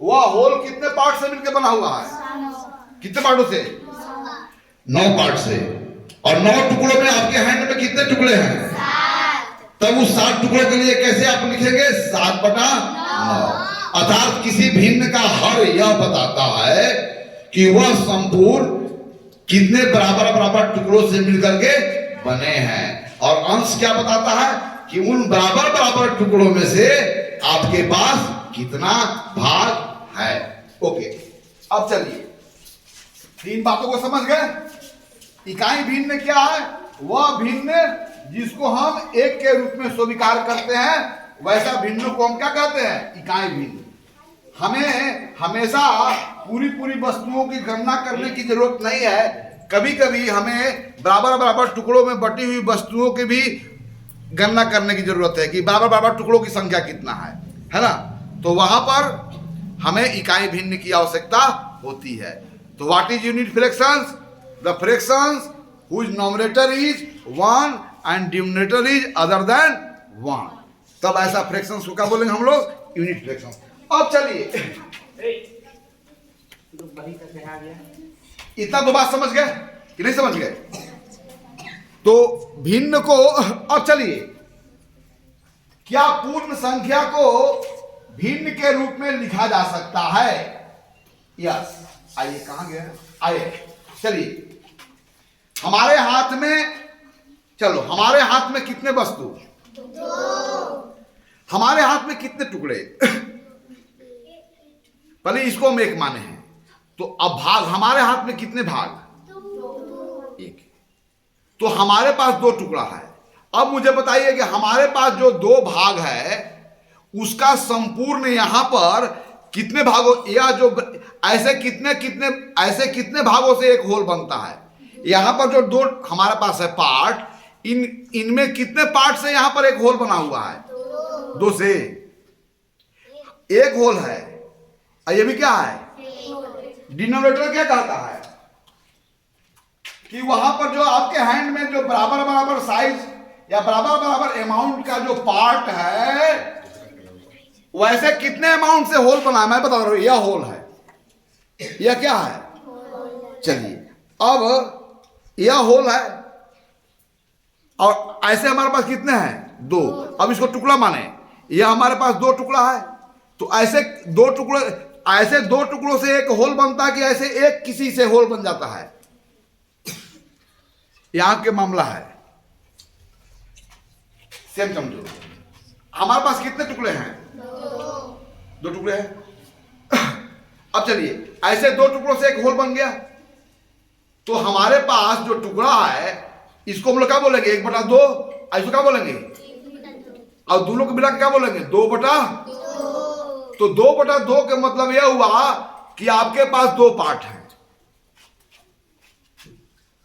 A: वह होल कितने पार्ट से मिलकर बना हुआ है? कितने पार्टों से? 9 पार्ट से। और 9 टुकड़ों में आपके हैंड में कितने टुकड़े हैं?
B: 7।
A: तब उस 7 टुकड़े के लिए कैसे आप लिखेंगे? 7/9। अर्थात किसी भिन्न का हर यह बताता है कि वह संपूर्ण कितने बराबर बराबर टुकड़ों से मिलकर के बने हैं, और अंश क्या बताता है कि उन बराबर बराबर टुकड़ों में से आपके पास कितना भाग है। ओके, अब चलिए 3 बातों को समझ गए। इकाई भिन्न क्या है? वह भिन्न जिसको हम 1 के रूप में स्वीकार करते हैं, वैसा भिन्न को हम क्या कहते हैं? इकाई भिन्न। हमें हमेशा पूरी वस्तुओं की गणना करने की जरूरत नहीं है, कभी कभी हमें बराबर बराबर टुकड़ों में बटी हुई वस्तुओं की भी गणना करने की जरूरत है कि बराबर बराबर टुकड़ों की संख्या कितना है ना? तो वहां पर हमें इकाई भिन्न की आवश्यकता होती है। तो what is unit fractions? The fractions whose nominator is 1 and denominator is other than 1। तब ऐसा फ्रैक्शंस को क्या बोलेंगे हम लोग? Unit fractions. अब चलिए, इतना तो बात समझ गए कि नहीं समझ गए? तो भिन्न को, अब चलिए, क्या पूर्ण संख्या को भिन्न के रूप में लिखा जा सकता है? यस। आइए, कहां गया? आइए, चलिए, हमारे हाथ में, चलो हमारे हाथ में कितने वस्तु?
B: 2।
A: हमारे हाथ में कितने टुकड़े? पहले इसको हम 1 माने हैं, तो अब भाग, हमारे हाथ में कितने भाग? 1। तो हमारे पास 2 टुकड़ा है। अब मुझे बताइए कि हमारे पास जो 2 भाग है उसका संपूर्ण यहां पर कितने भागों, या जो ऐसे कितने भागों से एक होल बनता है? यहां पर जो 2 हमारे पास है पार्ट, इनमें कितने पार्ट से यहां पर एक होल बना हुआ है? 2 से। एक होल है, और ये भी क्या है? डिनोमिनेटर क्या कहता है?
C: कि वहां पर जो आपके हैंड में जो बराबर बराबर साइज या बराबर बराबर अमाउंट का जो पार्ट है, वैसे कितने अमाउंट से होल बना है मैं बता रहा हूं। यह होल है, यह क्या है? चलिए, अब यह होल है और ऐसे हमारे पास कितने हैं? 2। अब इसको टुकड़ा माने, यह हमारे पास 2 टुकड़ा है, तो ऐसे 2 टुकड़े, ऐसे 2 टुकड़ों से एक होल बनता है कि ऐसे एक किसी से होल बन जाता है? यहां के मामला है सेम समझो। हमारे पास कितने टुकड़े हैं? 2 टुकड़े हैं। अब चलिए, ऐसे 2 टुकड़ों से एक होल बन गया, तो हमारे पास जो टुकड़ा है इसको हम लोग क्या बोलेंगे? 1/2। ऐसे क्या बोलेंगे? और दोनों को मिला के क्या बोलेंगे? 2/2। तो 2/2 का मतलब यह हुआ कि आपके पास 2 पार्ट हैं,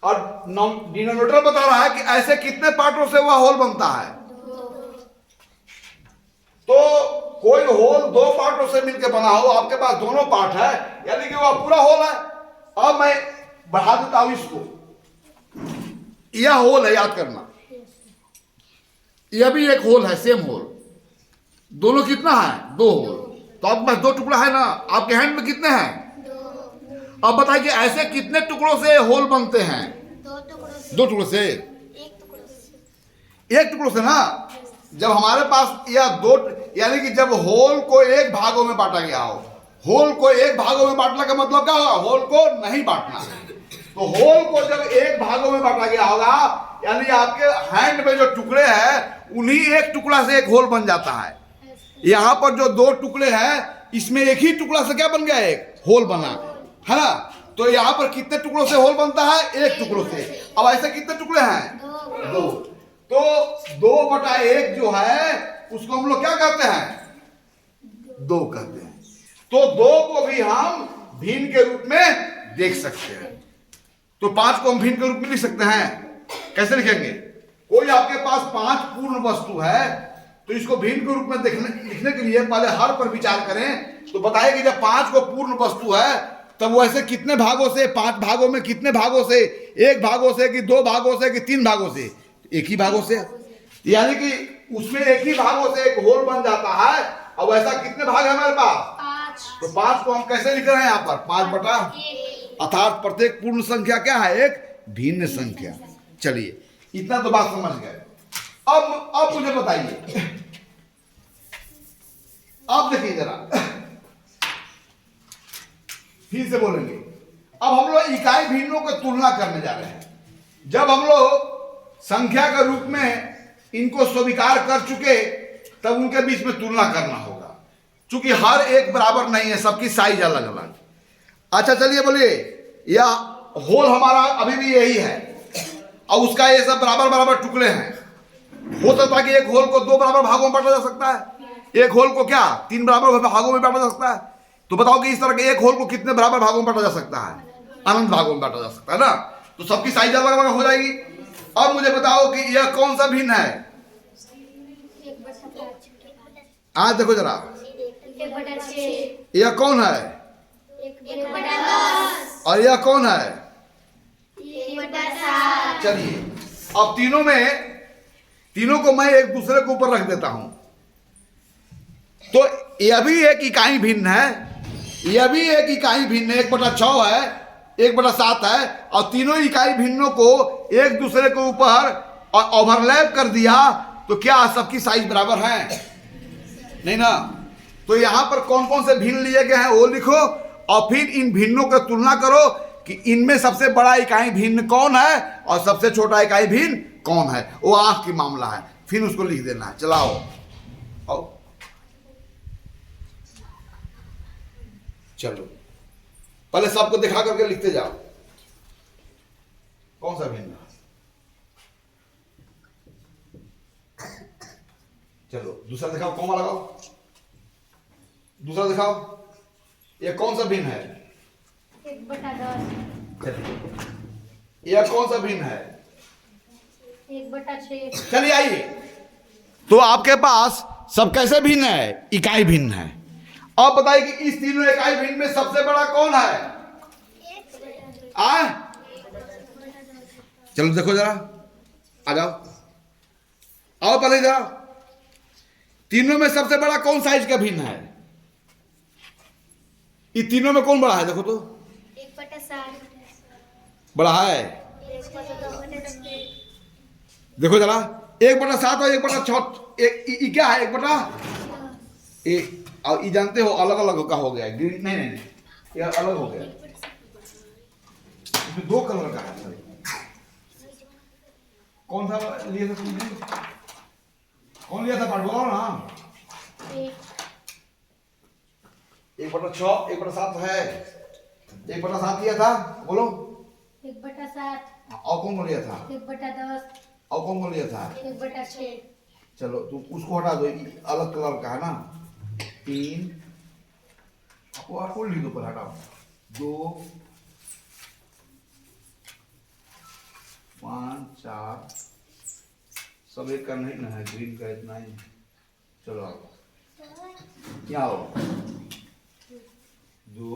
C: और डिनोमिनेटर बता रहा है कि ऐसे कितने पार्टों से वह होल बनता है। तो कोई होल 2 पार्टों से मिलकर बना हो, आपके पास दोनों पार्ट है, यानी कि वह पूरा होल है। अब मैं बढ़ा देता हूं इसको, यह होल है, याद करना, यह भी एक होल है, सेम होल। दोनों कितना है? 2 होल। तो आपके पास 2 टुकड़ा है ना, आपके हैंड में कितने हैं?
B: 2।
C: अब बताइए ऐसे कितने टुकड़ों से होल बनते हैं?
B: 2 टुकड़ों से।
C: 2 टुकड़ों से,
B: 1 टुकड़ों से।
C: 1 टुकड़ों से ना। जब हमारे पास यह 2, यानी कि जब होल को 1 भागों में बांटा गया हो, होल को 1 भागों में बांटने का मतलब क्या होगा? होल को नहीं बांटना। तो होल को जब 1 भागों में बांटा गया होगा, यानी आपके हैंड में जो टुकड़े हैं उन्हीं 1 टुकड़ा से एक होल बन जाता है। यहां पर जो 2 टुकड़े हैं, इसमें एक ही टुकड़ा से क्या बन गया? एक होल बना है ना। तो यहां पर कितने टुकड़ों से होल बनता है? 1 टुकड़ों से। अब ऐसे कितने टुकड़े हैं? 2। तो 2/1 जो है उसको हम लोग क्या कहते हैं? 2 कहते हैं। तो 2 को भी हम भिन्न के रूप में देख सकते हैं। तो 5 को हम भिन्न के रूप में लिख सकते हैं। कैसे लिखेंगे? कोई आपके पास 5 पूर्ण वस्तु है, तो इसको भिन्न के रूप में लिखने के लिए पहले हर पर विचार करें। तो बताइए कि जब 5 को पूर्ण वस्तु है, तब वो ऐसे कितने भागों से? 5 भागों में कितने भागों से? 1 भागों से कि 2 भागों से कि 3 भागों से? एक ही भागों से, यानी कि उसमें एक ही भागों से एक होल बन जाता है। अब ऐसा कितने भाग है हमारे पास?
B: 5।
C: तो 5 को हम कैसे लिख रहे हैं यहाँ पर? 5/, अर्थात प्रत्येक पूर्ण संख्या क्या है? एक भिन्न संख्या। चलिए, इतना तो बात समझ गए। अब मुझे बताइए, अब देखिए जरा, फिर से बोलेंगे। अब हम लोग इकाई भिन्नों की तुलना करने जा रहे हैं। जब हम लोग संख्या के रूप में इनको स्वीकार कर चुके, तब उनके बीच में तुलना करना होगा, क्योंकि हर एक बराबर नहीं है, सबकी साइज अलग अलग। अच्छा चलिए बोलिए, यह होल हमारा अभी भी यही है, और उसका ये सब बराबर बराबर टुकड़े हैं। हो सकता है कि एक होल को 2 बराबर भागों में बांटा जा सकता है, एक होल को क्या 3 बराबर भागों में बांटा जा सकता है। तो बताओ कि इस तरह के एक होल को कितने बराबर भागों में बांटा जा सकता है? अनंत भागों में बांटा जा सकता है ना। तो सबकी साइज अलग अलग हो जाएगी। अब मुझे बताओ कि यह कौन सा भिन्न है? आज देखो जरा,
B: 1/6।
C: यह कौन है?
B: 1/10।
C: और यह कौन है?
B: 1/7।
C: चलिए, अब तीनों को मैं एक दूसरे के ऊपर रख देता हूं, तो यह भी एक इकाई भिन्न है, यह भी एक इकाई भिन्न है। 1/6 है, 1/7 है, और तीनों इकाई भिन्नों को एक दूसरे के ऊपर ओवरलैप कर दिया, तो क्या सबकी साइज बराबर है? नहीं ना। तो यहां पर कौन कौन से भिन्न लिए गए हैं वो लिखो, और फिर इन भिन्नों की तुलना करो कि इनमें सबसे बड़ा इकाई भिन्न कौन है और सबसे छोटा इकाई भिन्न कौन है। वो आंख की मामला है, फिर उसको लिख देना है। चलाओ, आओ, चलो पहले सबको दिखा करके लिखते जाओ कौन सा भिन्न है। चलो दूसरा दिखाओ, कौन लगाओ, दूसरा दिखाओ, ये कौन सा भिन्न है?
B: 1/10।
C: चलिए, यह कौन सा भिन्न है?
B: 1/6।
C: चलिए आइए, तो आपके पास सब कैसे भिन्न है? इकाई भिन्न है। अब बताइए कि इस तीनों इकाई भिन्न में सबसे बड़ा कौन है? चलो देखो जरा, आ जाओ, आओ पहले जरा, तीनों में सबसे बड़ा कौन साइज का भिन्न है? ये तीनों में कौन बड़ा है? देखो तो,
B: 1/7
C: बड़ा है।
B: 1/2
C: देखो जरा, 1/7 और 1/6, ये क्या है? 1 और ये जानते हो अलग अलग का हो गया है। ग्रीन नहीं नहीं नहीं, ये अलग हो गया, इसमें 2 कलर का है। कौन सा लिया था तुमने? कौन लिया था? बोलो ना। 1/6, 1/7 है। 1/7 लिया था, बोलो।
B: 1/7
C: और कौन लिया था?
B: 1/10
C: और कौन लिया था?
B: 1/6
C: चलो तुम उसको हटा दो, ये अलग कलर का है ना। 3, वो आपको लिख दो, पर हटाओ। 2, 5, 4, सब एक का नहीं ना है, ग्रीन का इतना ही। चलो आओ, यहाँ आओ। 2,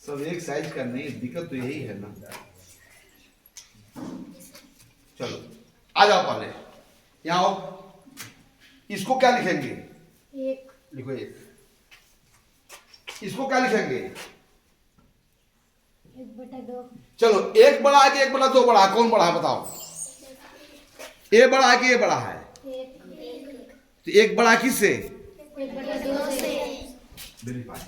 C: सब एक साइज का नहीं, दिक्कत तो यही है ना। चलो आ जाओ पहले, यहाँ आओ। इसको क्या लिखेंगे?
B: 1
C: लिखो 1। इसको क्या लिखेंगे?
B: 1/2
C: चलो, 1 बड़ा है कि 1/2 बड़ा है? कौन बड़ा है बताओ? ए बड़ा है कि ये बड़ा है?
B: 1
C: तो 1 बड़ा है किससे?
B: 1/2 से।
C: Very fine.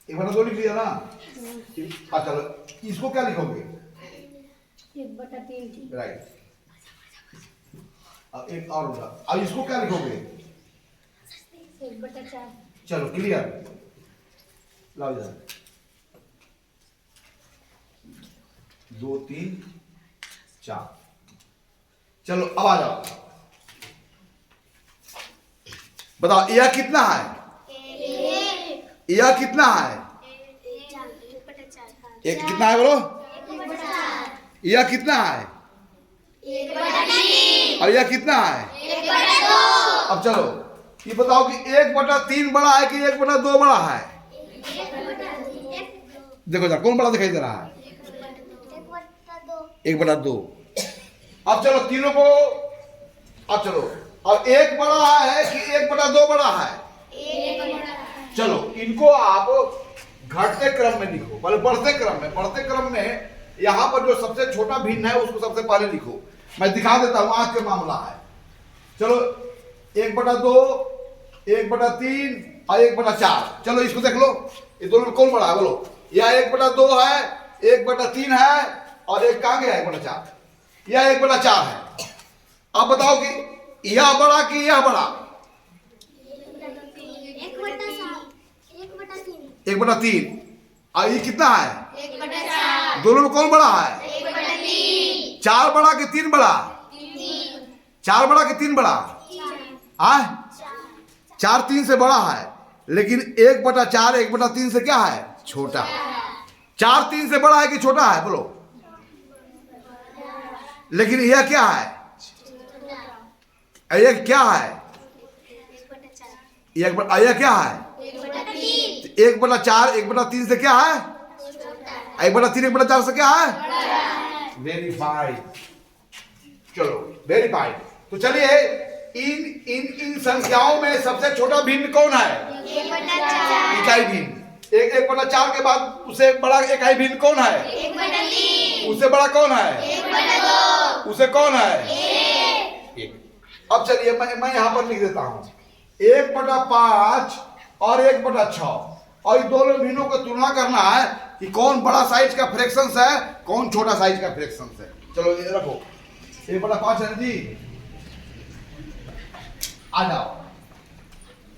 C: 1/2 लिख लिया ना। हाँ चलो, इसको क्या लिखोगे?
B: 1/3
C: राइट। अब एक और होगा, अब इसको क्या लिखोगे?
B: 1/4
C: चलो क्लियर, लाओ इधर। 2, 3, 4। चलो अब आ जाओ, बताओ यह कितना है?
B: 1
C: यह कितना है?
B: 1/4
C: एक कितना है बोलो?
B: 1/4
C: यह कितना है?
B: 1/3
C: और यह कितना है?
B: 1/2
C: अब चलो ये बताओ कि 1/3 बड़ा है कि 1/2 बड़ा है? देखो जरा, कौन बड़ा दिखाई दे रहा है? 1/2। अब चलो तीनों को, अब चलो, अब 1 बड़ा है कि 1/2 बड़ा है? चलो इनको आप घटते क्रम में लिखो, पहले बढ़ते क्रम में। बढ़ते क्रम में यहां पर जो सबसे छोटा भिन्न है उसको सबसे पहले लिखो। मैं दिखा देता हूं, आज के मामला है। चलो 1/2, 1/3 और 1/4। चलो इसको देख लो, ये दोनों में कौन बड़ा है बोलो? यह 1/2 है, 1/3 है, और एक कहां गया? 1/4। यह 1/4 है। अब बताओ कि यह बड़ा कि यह बड़ा? 1/3। और ये कितना है?
B: 1/4
C: दोनों में कौन बड़ा है?
B: 1/3
C: 4 बड़ा कि 3 बड़ा? 4 बड़ा कि 3 बड़ा? हाँ, 4 3 से बड़ा है, लेकिन 1/4 1/3 से क्या है? छोटा। 4 3 से बड़ा है कि छोटा है बोलो? लेकिन यह क्या है? यह क्या है? यह क्या है? 1/4 1/3 से क्या है? 1/3 1/4 से क्या है? वेरीफाइड। चलो वेरीफाइड। तो चलिए इन इन इन संख्याओं में सबसे छोटा भिन्न कौन है?
B: 1/4
C: इकाई भिन्न। 1/4 के बाद उसे बड़ा इकाई भिन्न कौन है?
B: 1/3
C: उससे बड़ा कौन है?
B: 1/2
C: उसे कौन है?
B: 1
C: अब चलिए मैं यहां पर लिख देता हूं 1/5 और 1/6, और इन दोनों भिन्नों को तुलना करना है कि कौन बड़ा साइज का फ्रैक्शंस है, कौन छोटा साइज का फ्रैक्शंस है। चलो ये रखो, 1/5 है जी। आ जाओ,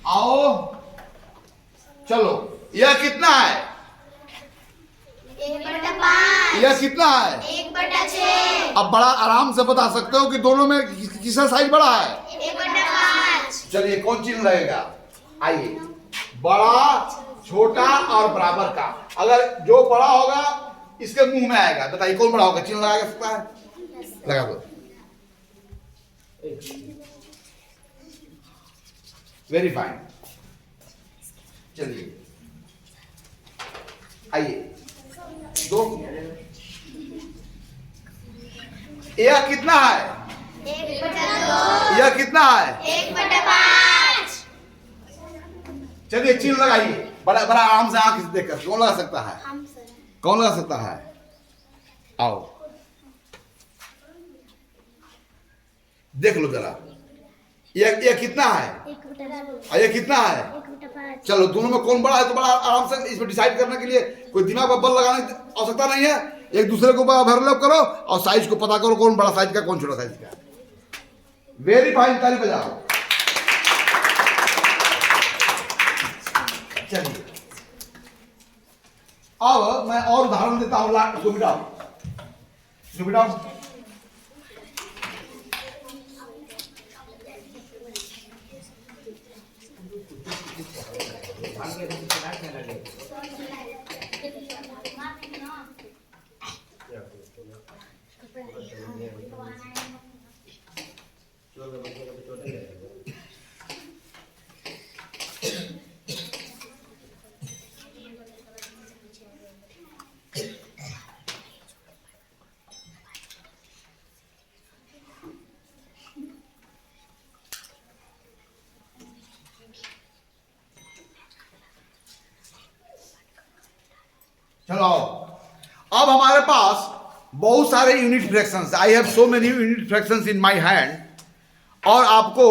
C: आओ, चलो यह कितना है?
B: 1/5
C: यह कितना है?
B: 1/6
C: अब बड़ा आराम से बता सकते हो कि दोनों में किसका साइज बड़ा है?
B: 1/5
C: चलिए कौन चिन्ह रहेगा? आइए, बड़ा, छोटा और बराबर का। अगर जो बड़ा होगा इसके मुंह में आएगा। बताइए कौन बड़ा होगा? चिन्ह लगा सकता है? लगा दो। Very fine. चलिए आइए दो, यह कितना है?
B: 1/2
C: यह कितना है?
B: 1/5
C: चलिए चिन्ह लगाइए, बड़ा बड़ा आराम से आंख से देखकर। कौन लगा सकता है?
B: हम सर
C: कौन लगा सकता है? आओ देख लो जरा, यह कितना है
B: 1/2
C: और यह कितना है?
B: 1/5
C: चलो दोनों में कौन बड़ा है तो बड़ा आराम से इसमें डिसाइड करने के लिए कोई दिमाग पर बल लगाने की आवश्यकता नहीं है। एक दूसरे को ओवरलैप करो और साइज को पता करो कौन बड़ा साइज का कौन छोटा साइज का। वेरी फाइन, ताली बजाओ। चलिए अब मैं और उदाहरण देता हूं। इसको मिटाओ, इसको मिटाओ। चलो अब हमारे पास बहुत सारे unit fractions, I have so many unit fractions in my hand, और आपको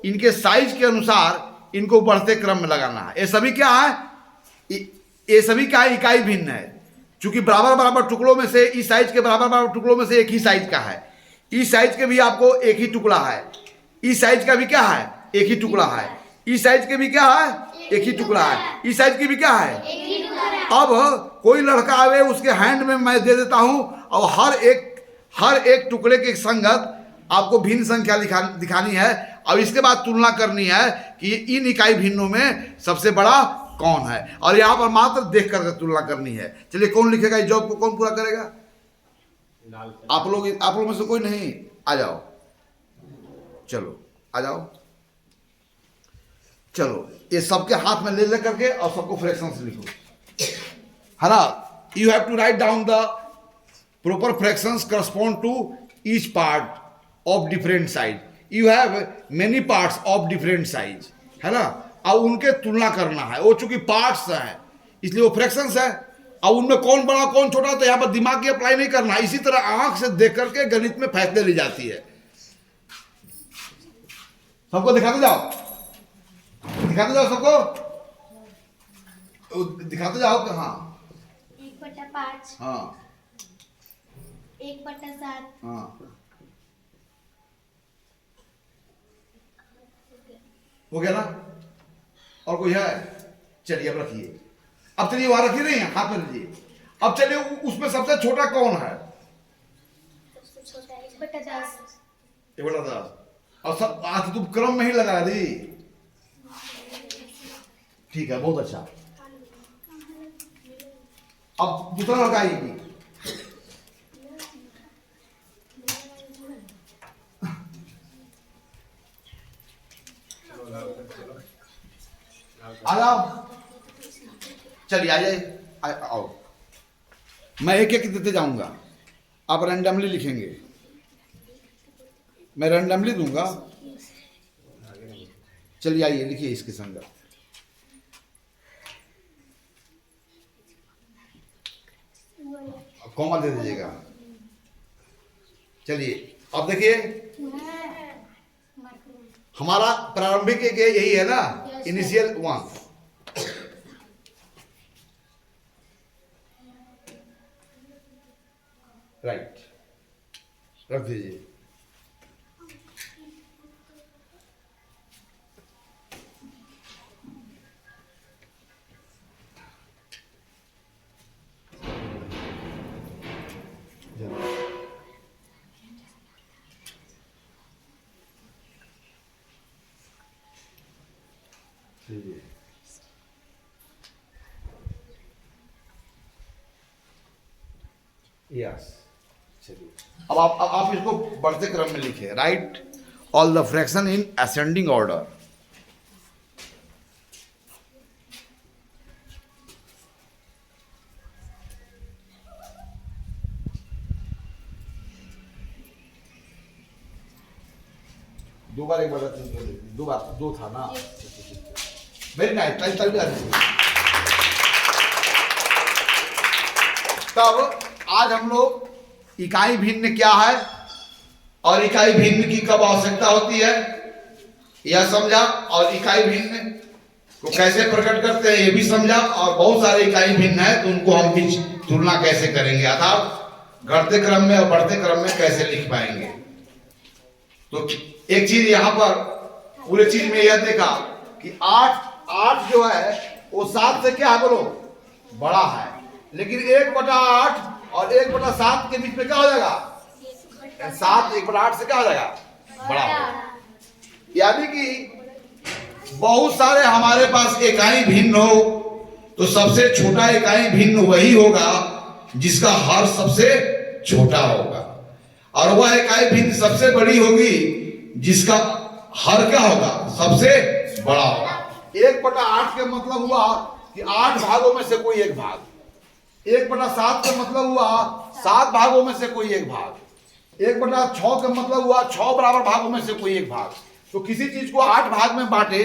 C: इनके साइज के अनुसार इनको बढ़ते क्रम में लगाना है। ये सभी क्या है? ये सभी क्या है? इकाई भिन्न है। चूंकि बराबर बराबर टुकड़ों में से, इस साइज के बराबर बराबर टुकड़ों में से एक ही साइज का है, इस साइज के भी आपको एक ही टुकड़ा है, इस साइज का भी क्या है? एक ही टुकड़ा है, इस साइज के भी क्या है? एक ही टुकड़ा है, इस साइज की भी क्या है? अब कोई लड़का आवे उसके हैंड में मैं दे देता हूं और हर एक टुकड़े के संगत आपको भिन्न संख्या दिखानी है और इसके बाद तुलना करनी है कि इन इकाई भिन्नों में सबसे बड़ा कौन है, और यहां पर मात्र देख कर तुलना करनी है। चलिए कौन लिखेगा इस जॉब को, कौन पूरा करेगा? आप लोग में से कोई नहीं? आ जाओ, चलो आ जाओ। चलो ये सबके हाथ में ले करके और सबको फ्रैक्शंस लिखो, है ना? You have to write down the proper fractions correspond to each part of different size. You have many parts of different size, है ना? अब उनके तुलना करना है। वो चूंकि पार्ट्स हैं इसलिए वो फ्रैक्शंस है। अब उनमें कौन बड़ा कौन छोटा, तो यहाँ पर दिमाग की अप्लाई नहीं करना। इसी तरह आंख से देख करके गणित में फैसले ली जाती है। सबको दिखाते जाओ, दिखाते जाओ सबको, दिखाते जाओ। हाँ
B: 1/5
C: हाँ
B: 1/7
C: हाँ, हो गया ना? और कोई है? चलिए अब रखिए। अब चलिए वहां रखिए, नहीं हाथ में लीजिए। अब चलिए उसमें सबसे छोटा कौन है?
B: सबसे छोटा 1/10
C: 1/10। और सब आज तुम क्रम में ही लगा दी। ठीक है, बहुत अच्छा। अब दूसरा लगाइए। आ जाओ, चलिए आ जाइए, आओ। मैं एक एक देते जाऊंगा, आप रैंडमली लिखेंगे, मैं रैंडमली दूंगा। चलिए आइए लिखिए इसके संगत। कॉमा दे दीजिएगा। चलिए अब देखिए, हमारा प्रारंभिक एक यही है ना, इनिशियल 1। राइट, रख दीजिए। यस, चलिए अब आप इसको बढ़ते क्रम में लिखिए। Right all the fraction in ascending order. 2 बार 1/3 को लिख दी, 2 बार 2 था ना। वेरी नाइस, ताली भी आती है। तब आज हम लोग इकाई भिन्न क्या है
A: और इकाई भिन्न की कब आवश्यकता होती है यह समझा, और इकाई भिन्न को कैसे प्रकट करते हैं ये भी समझा, और बहुत सारे इकाई भिन्न है तो उनको हम बीच तुलना कैसे करेंगे, अर्थात घटते क्रम में और बढ़ते क्रम में कैसे लिख पाएंगे। तो एक चीज यहाँ पर पूरे चीज में यह देखा कि 8 जो है वो 7 से क्या है बोलो, बड़ा है, लेकिन 1/8 और 1/7 के बीच में क्या हो जाएगा, 7 1/8 से क्या हो जाएगा, बड़ा हो जाएगा। यानी कि बहुत सारे हमारे पास इकाई भिन्न हो तो सबसे छोटा इकाई भिन्न वही होगा जिसका हर सबसे छोटा होगा, और वह इकाई भिन्न सबसे बड़ी होगी जिसका हर क्या होगा, सबसे बड़ा होगा। 1/8 का मतलब हुआ कि 8 भागों में से कोई एक भाग, 1/7 का मतलब हुआ 7 भागों में से कोई एक भाग, 1/6 का मतलब हुआ 6 बराबर भागों में से कोई एक भाग। तो किसी चीज को 8 भाग में बांटे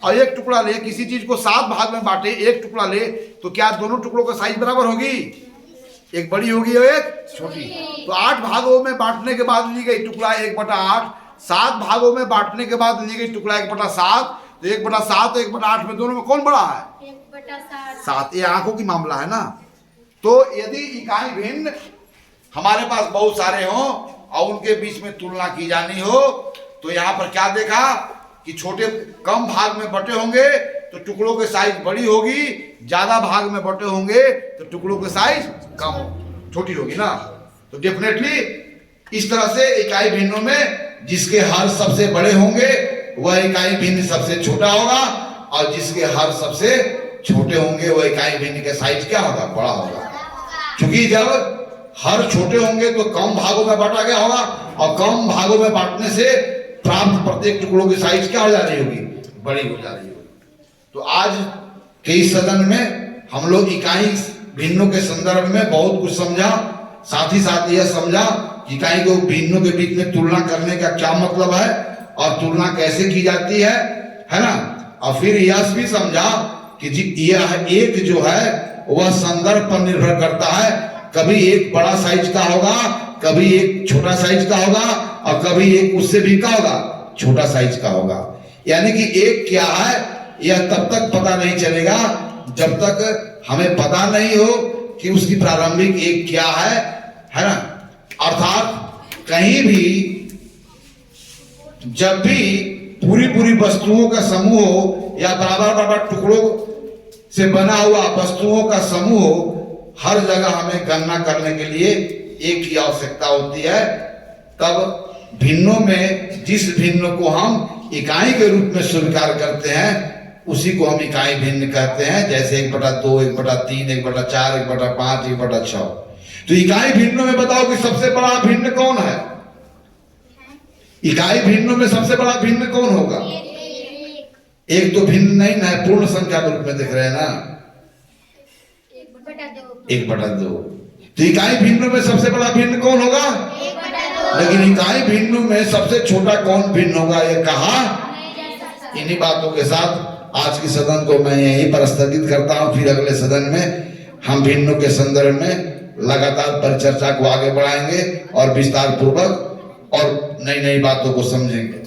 A: और एक टुकड़ा ले, किसी चीज को 7 भाग में बांटे एक टुकड़ा ले, तो क्या दोनों टुकड़ों का साइज बराबर होगी, एक बड़ी होगी और एक छोटी। तो 8 भागों में बांटने के बाद ली गई टुकड़ा 1/8, 7 भागों में बांटने के बाद ली गई टुकड़ा 1/7, तो 1/7 और 1/8 में दोनों में कौन बड़ा है, 7। ये आंखों की मामला है ना। तो यदि इकाई भिन्न हमारे पास बहुत सारे हों और उनके बीच में तुलना की जानी हो, तो यहाँ पर क्या देखा कि छोटे कम भाग में बटे होंगे तो टुकड़ों के साइज बड़ी होगी, ज्यादा भाग में बटे होंगे तो टुकड़ों के साइज कम छोटी होगी ना। तो डेफिनेटली इस तरह से इकाई भिन्नों में जिसके हर सबसे बड़े होंगे वह इकाई भिन्न सबसे छोटा होगा, और जिसके हर सबसे छोटे होंगे वह इकाई भिन्न के साइज क्या होगा, बड़ा होगा। क्योंकि जब हर छोटे होंगे तो कम भागों में बांटा गया होगा, और कम भागों में बांटने से प्राप्त प्रत्येक टुकड़ों की साइज क्या हो जा रही होगी, बड़ी हो जा रही होगी। तो आज के इस सदन में हम लोग इकाई भिन्नों के संदर्भ में बहुत कुछ समझा, साथ ही साथ यह समझा कि इकाई को भिन्नों के बीच में तुलना करने का क्या मतलब है और तुलना कैसे की जाती है ना। और फिर यह भी समझा कि यह एक जो है वह संदर्भ पर निर्भर करता है, कभी एक बड़ा साइज का होगा, कभी एक छोटा साइज का होगा, और कभी एक उससे भी क्या होगा, छोटा साइज का होगा। यानी कि एक क्या है यह तब तक पता नहीं चलेगा जब तक हमें पता नहीं हो कि उसकी प्रारंभिक एक क्या है ना। अर्थात कहीं भी जब भी पूरी वस्तुओं का समूह हो या बराबर टुकड़ों से बना हुआ वस्तुओं का समूह हो, हर जगह हमें गणना करने के लिए एक की आवश्यकता होती है। तब भिन्नों में जिस भिन्न को हम इकाई के रूप में स्वीकार करते हैं उसी को हम इकाई भिन्न कहते हैं, जैसे 1/2, 1/3, 1/4, 1/5, 1/6। तो इकाई भिन्नों में बताओ कि सबसे बड़ा भिन्न कौन है, इकाई भिन्नों में सबसे बड़ा भिन्न कौन होगा, एक तो भिन्न नहीं ना, पूर्ण संख्या के रूप में देख रहे हैं ना, 1/2। तो इकाई भिन्नों में सबसे बड़ा भिन्न कौन होगा, 1/2। लेकिन इकाई भिन्नों में सबसे छोटा कौन भिन्न होगा, ये कहा। इन्हीं बातों के साथ आज की सदन को मैं यहीं पर स्थगित करता हूं। फिर अगले सदन में हम भिन्नों के संदर्भ में लगातार परिचर्चा को आगे बढ़ाएंगे और विस्तार पूर्वक और नई नई बातों को समझेंगे।